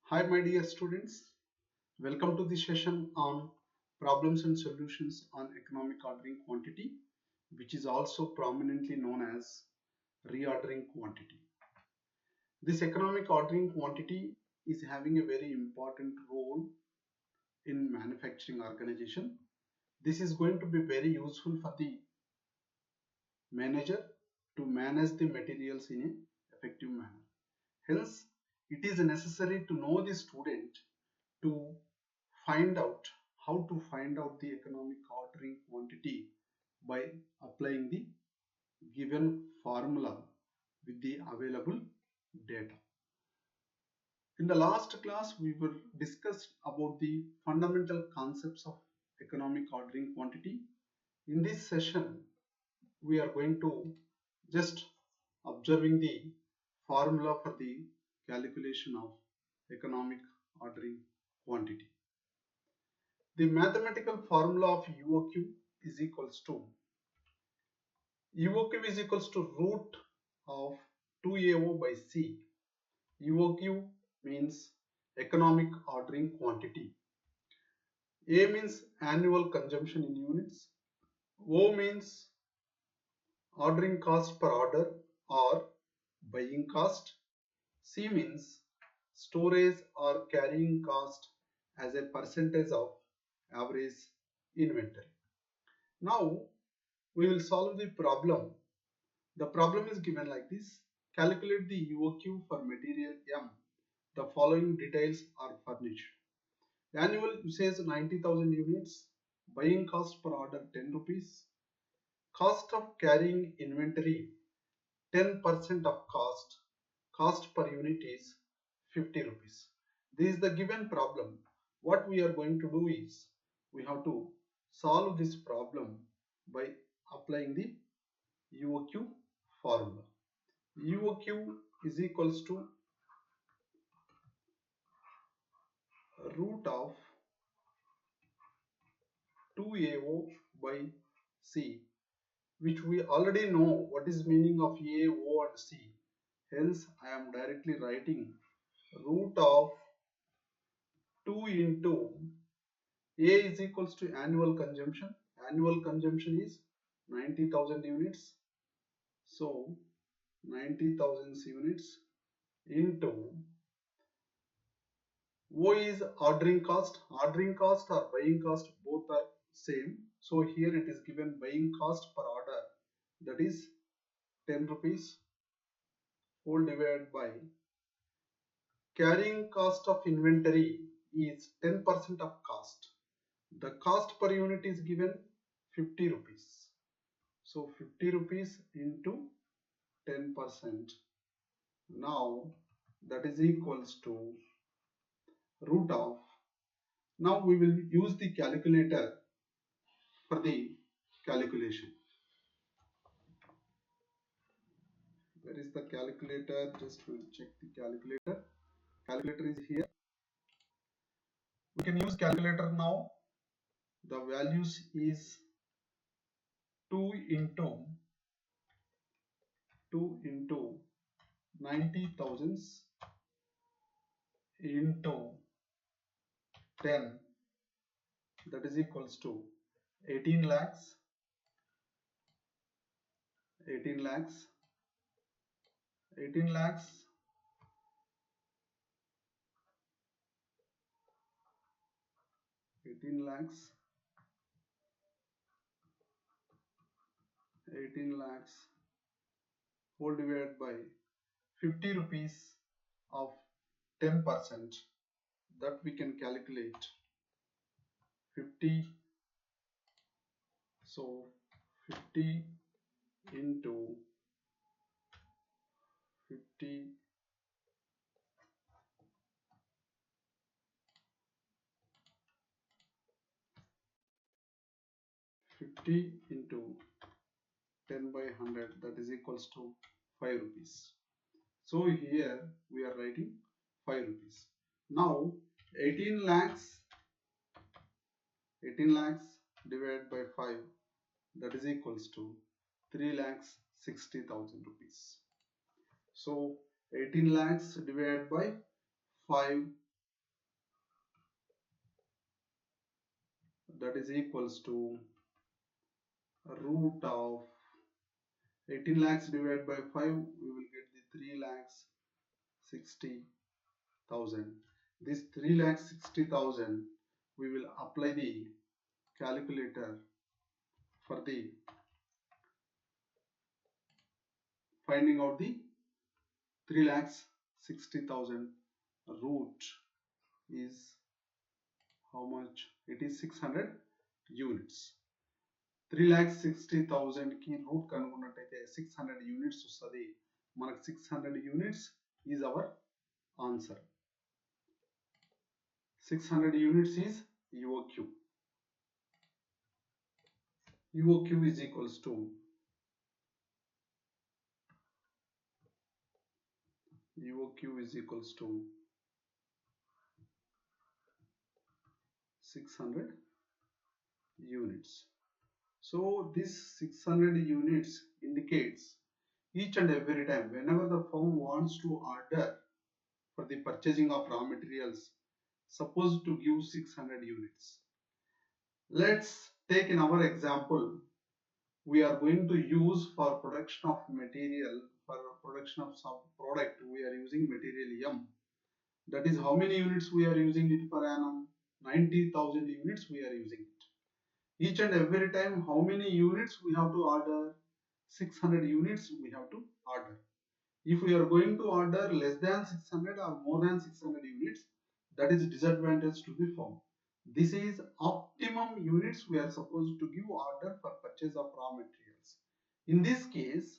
Hi, my dear students. Welcome to the session on problems and solutions on economic ordering quantity, which is also prominently known as reordering quantity. This economic ordering quantity is having a very important role in manufacturing organization. This is going to be very useful for the manager to manage the materials in an effective manner. Hence, it is necessary to know the student to find out how to find out the economic ordering quantity by applying the given formula with the available data. In the last class, we were discussed about the fundamental concepts of economic ordering quantity. In this session, we are going to just observing the formula for the calculation of economic ordering quantity. The mathematical formula of UOQ is equals to UOQ is equals to root of 2AO by C. UOQ means economic ordering quantity. A means annual consumption in units. O means ordering cost per order or buying cost. C means storage or carrying cost as a percentage of average inventory. Now we will solve the problem. The problem is given like this. Calculate the UOQ for material M. The following details are furnished. Annual usage 90,000 units. Buying cost per order 10 rupees. Cost of carrying inventory 10% of cost. Cost per unit is 50 rupees. This is the given problem. What we are going to do is we have to solve this problem by applying the UOQ formula. UOQ is equals to root of 2AO by C, which we already know what is meaning of A, O and C. Hence, I am directly writing root of 2 into A is equals to annual consumption. Annual consumption is 90,000 units. So, 90,000 units into O is ordering cost. Ordering cost or buying cost both are same. So here it is given buying cost per order, that is 10 rupees, whole divided by carrying cost of inventory is 10% of cost. The cost per unit is given 50 rupees. So 50 rupees into 10%. Now that is equals to root of. Now we will use the calculator for the calculation. Where is the calculator? Just we'll check the calculator. Calculator is here. We can use calculator now. The values is 2 into 90,000 into 10, that is equals to 18 lakhs, 18 lakhs, 18 lakhs, 18 lakhs, 18 lakhs, whole divided by 50 rupees of 10%, that we can calculate 50. So 50 into 50 50 into 10 by 100, that is equals to 5 rupees. So here we are writing 5 rupees. Now 18 lakhs divided by 5, that is equals to 3 lakhs 60,000 rupees. So 18 lakhs divided by 5, that is equals to root of 18 lakhs divided by 5, we will get the 3 lakhs 60,000. This 3 lakhs 60,000, we will apply the calculator for the finding out the 3 lakhs 60,000. Root is how much? It is 600 units. 3,60,000 కి route కనుగొన్నట్టయితే 600 units వస్తుంది. మనకు 600 units is our answer. 600 units is UOQ. UOQ is equals to UOQ is equals to 600 units. So this 600 units indicates each and every time whenever the firm wants to order for the purchasing of raw materials, suppose to give 600 units. Let's take in our example, we are going to use for production of material, for production of some product, we are using material M. That is how many units we are using it per annum? 90,000 units we are using it. Each and every time how many units we have to order? 600 units we have to order. If we are going to order less than 600 or more than 600 units, that is disadvantage to the firm. This is optimum units we are supposed to give order for purchase of raw materials. In this case,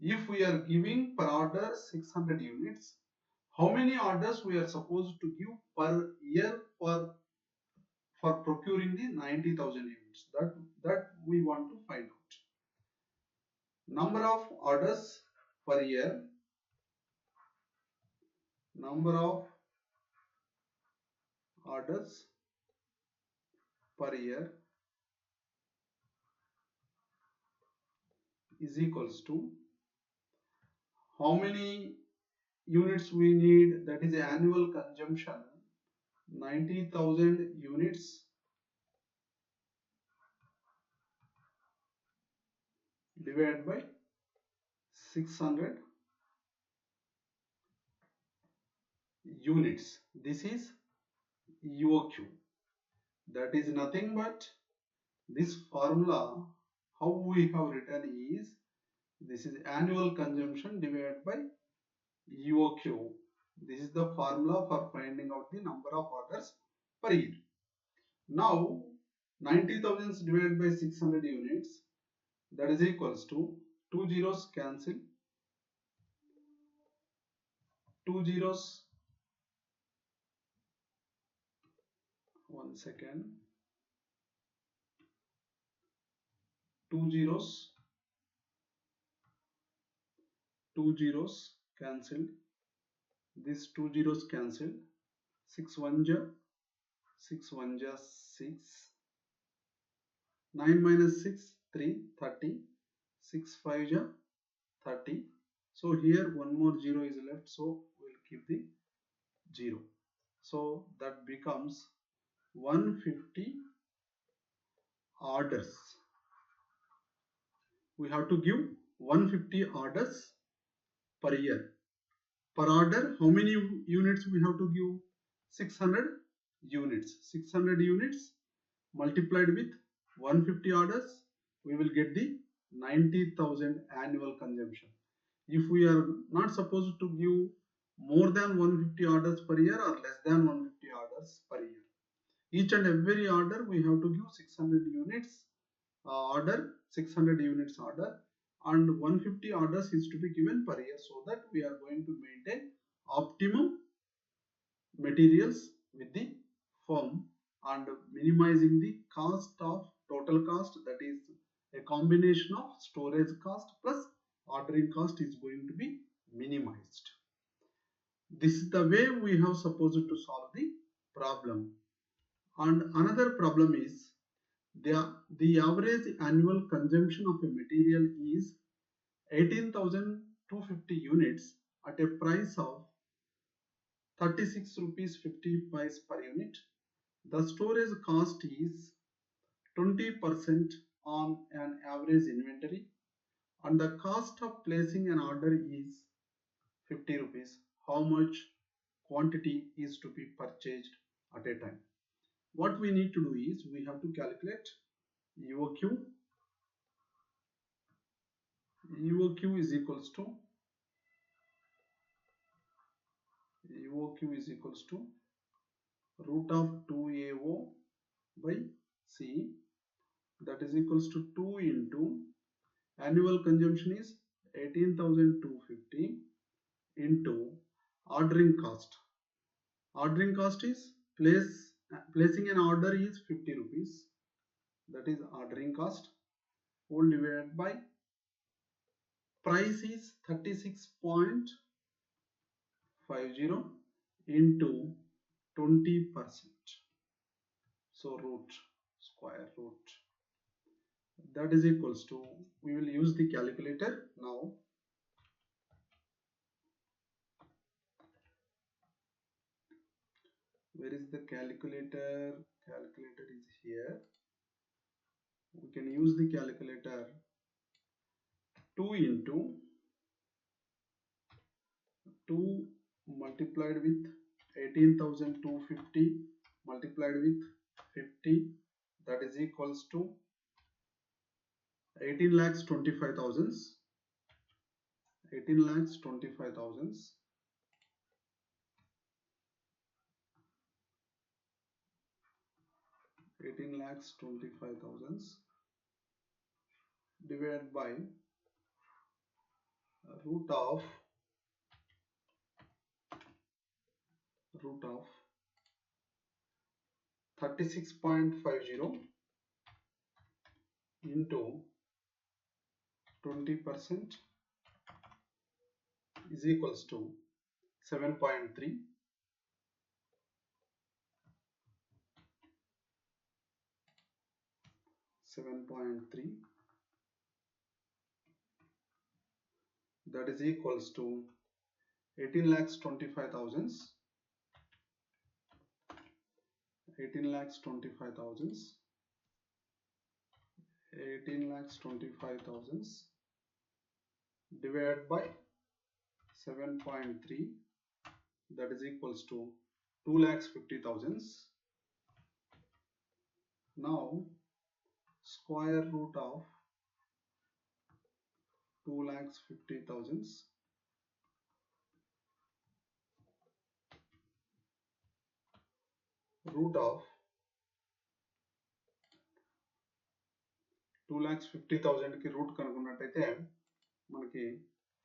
if we are giving per order 600 units, how many orders we are supposed to give per year for procuring the 90,000 units? That we want to find out. Number of orders per year, number of orders per year is equals to how many units we need, that is annual consumption, 90,000 units divided by 600 units. This is UOQ. That is nothing but this formula. How we have written is, this is annual consumption divided by UOQ. This is the formula for finding out the number of orders per year. Now 90,000 divided by 600 units, that is equals to 2 zeros cancel, 2 zeros, one second, 2 zeros, 2 zeros cancelled, this 2 zeros cancelled, 6 1 ja 6 1 ja 6, 9 minus 6 3, 30, 6 5 ja 30. So here one more 0 is left, so we'll keep the 0. So that becomes 150 orders. We have to give 150 orders per year. Per order, how many units we have to give? 600 units. 600 units multiplied with 150 orders, we will get the 90,000 annual consumption. If we are not supposed to give more than 150 orders per year or less than 150 orders per year, each and every order we have to give 600 units order, 600 units order, and 150 orders is to be given per year, so that we are going to maintain optimum materials with the firm and minimizing the cost of total cost, that is a combination of storage cost plus ordering cost is going to be minimized. This is the way we have supposed to solve the problem. And another problem is the average annual consumption of a material is 18,250 units at a price of 36 rupees 50 paise per unit. The storage cost is 20% on an average inventory, and the cost of placing an order is 50 rupees. How much quantity is to be purchased at a time? What we need to do is we have to calculate EOQ. EOQ is equals to root of 2AO by C, that is equals to 2 into annual consumption is 18,250 into ordering cost. Ordering cost is placing an order is 50 rupees, that is ordering cost, whole divided by price is 36.50 into 20%. So square root, that is equals to, we will use the calculator now. Where is the calculator? Calculator is here. We can use the calculator. 2 into 2 multiplied with 18,250 multiplied with 50, that is equals to 18,25,000. 18,25,000 18,25,000 divided by root of 36.50 into 20% is equals to 7.3. 7.3, that is equals to 18,25,000. 18,25,000 divided by 7.3, that is equals to 2,50,000. Now square root of 2,50,000 root of 2,50,000 కి route కనుక్కున్నట్టయితే మనకి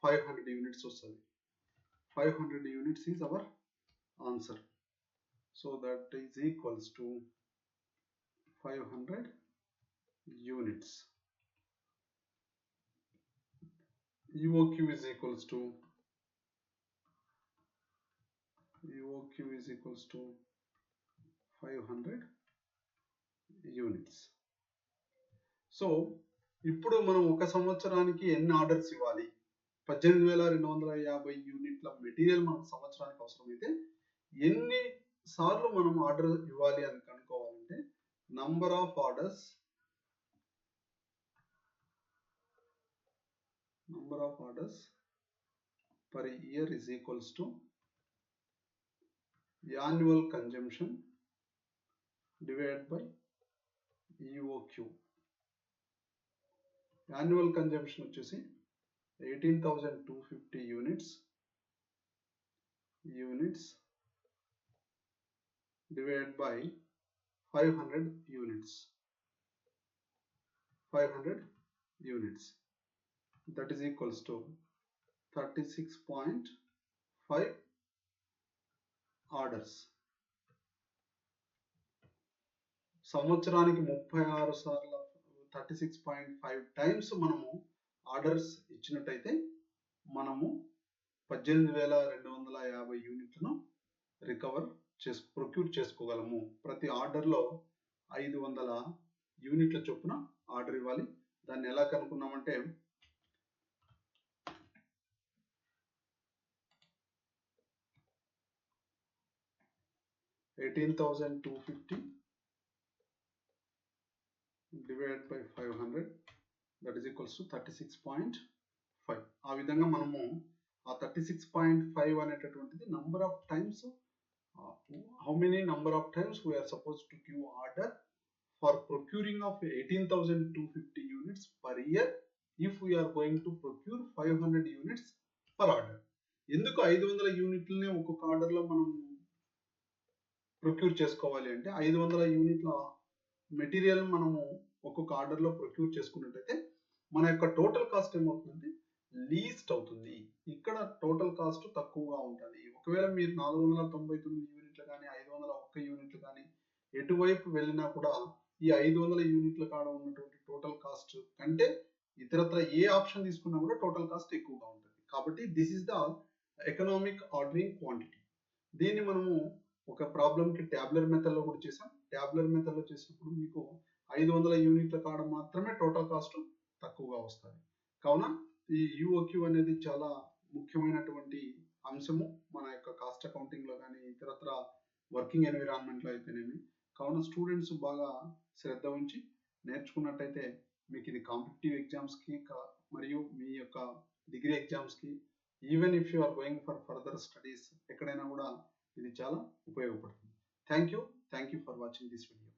500 units వస్తుంది. 500 units is our answer. So that is equals to 500 units. EOQ is equals to 500 units. So ఇప్పుడు మనం ఒక సంవత్సరానికి ఎన్ని orders ఇవ్వాలి? 18,250 యూనిట్ల మెటీరియల్ మనకు సంవత్సరానికి అవసరమైతే ఎన్ని సార్లు మనం ఆర్డర్ ఇవ్వాలి అని కనుక్కోవాలంటే number of orders per year is equals to annual consumption divided by EOQ. Annual consumption వచ్చేసి 18,250 units divided by 500 units. That is equals to 36.5 orders. సంవత్సరానికి 36 సార్లు 36.5 టైమ్స్ మనము ఆర్డర్స్ ఇచ్చినట్టయితే మనము 18,250 యూనిట్లను ప్రొక్యూర్ చేసుకోగలము. ప్రతి ఆర్డర్లో 500 యూనిట్ల చొప్పున ఆర్డర్ ఇవ్వాలి. దాన్ని ఎలా కనుక్కున్నామంటే 18,250 divide by 500 that is equals to 36.5. ఆ విధంగా మనము ఆ 36.5 అనేటటువంటిది number of times, how many number of times we are supposed to give order for procuring of 18,250 units per year if we are going to procure 500 units per order. ఎందుకు 500 యూనిట్లనే ఒక్కొక్క ఆర్డర్లో మనం procure చేసుకోవాలి అంటే 500 యూనిట్ల మెటీరియల్ మనము ఒక్కొక్క ఆర్డర్లో ప్రొక్యూర్ చేసుకున్నట్టయితే మన యొక్క టోటల్ కాస్ట్ ఏమవుతుందంటే లీస్ట్ అవుతుంది. ఇక్కడ టోటల్ కాస్ట్ తక్కువగా ఉంటుంది. ఒకవేళ మీరు 499 యూనిట్లు కానీ 501 యూనిట్లు కానీ ఎటువైపు వెళ్ళినా కూడా ఈ 500 యూనిట్ల కాడ ఉన్నటువంటి టోటల్ కాస్ట్ కంటే ఇతరత్ర ఏ ఆప్షన్ తీసుకున్నా కూడా టోటల్ కాస్ట్ ఎక్కువగా ఉంటుంది. కాబట్టి this is the economic ordering quantity. దీన్ని మనము ఒక ప్రాబ్లంకి ట్యాబ్లర్ మెథడ్లో కూడా చేసాం. ట్యాబ్లర్ మెథడ్లో చేసినప్పుడు మీకు 500 యూనిట్ల కాడ మాత్రమే టోటల్ కాస్ట్ తక్కువగా వస్తుంది. కావున ఈ యూఓక్యూ అనేది చాలా ముఖ్యమైనటువంటి అంశము మన యొక్క కాస్ట్ అకౌంటింగ్లో కానీ ఇతరత్ర వర్కింగ్ ఎన్విరాన్మెంట్లో అయితేనేమి. కావున స్టూడెంట్స్ బాగా శ్రద్ధ ఉంచి నేర్చుకున్నట్టయితే మీకు ఇది కాంపిటేటివ్ ఎగ్జామ్స్కి మరియు మీ యొక్క డిగ్రీ ఎగ్జామ్స్కి, even if you are going for further studies ఎక్కడైనా కూడా ఇది చాలా ఉపయోగపడుతుంది. Thank you for watching this video.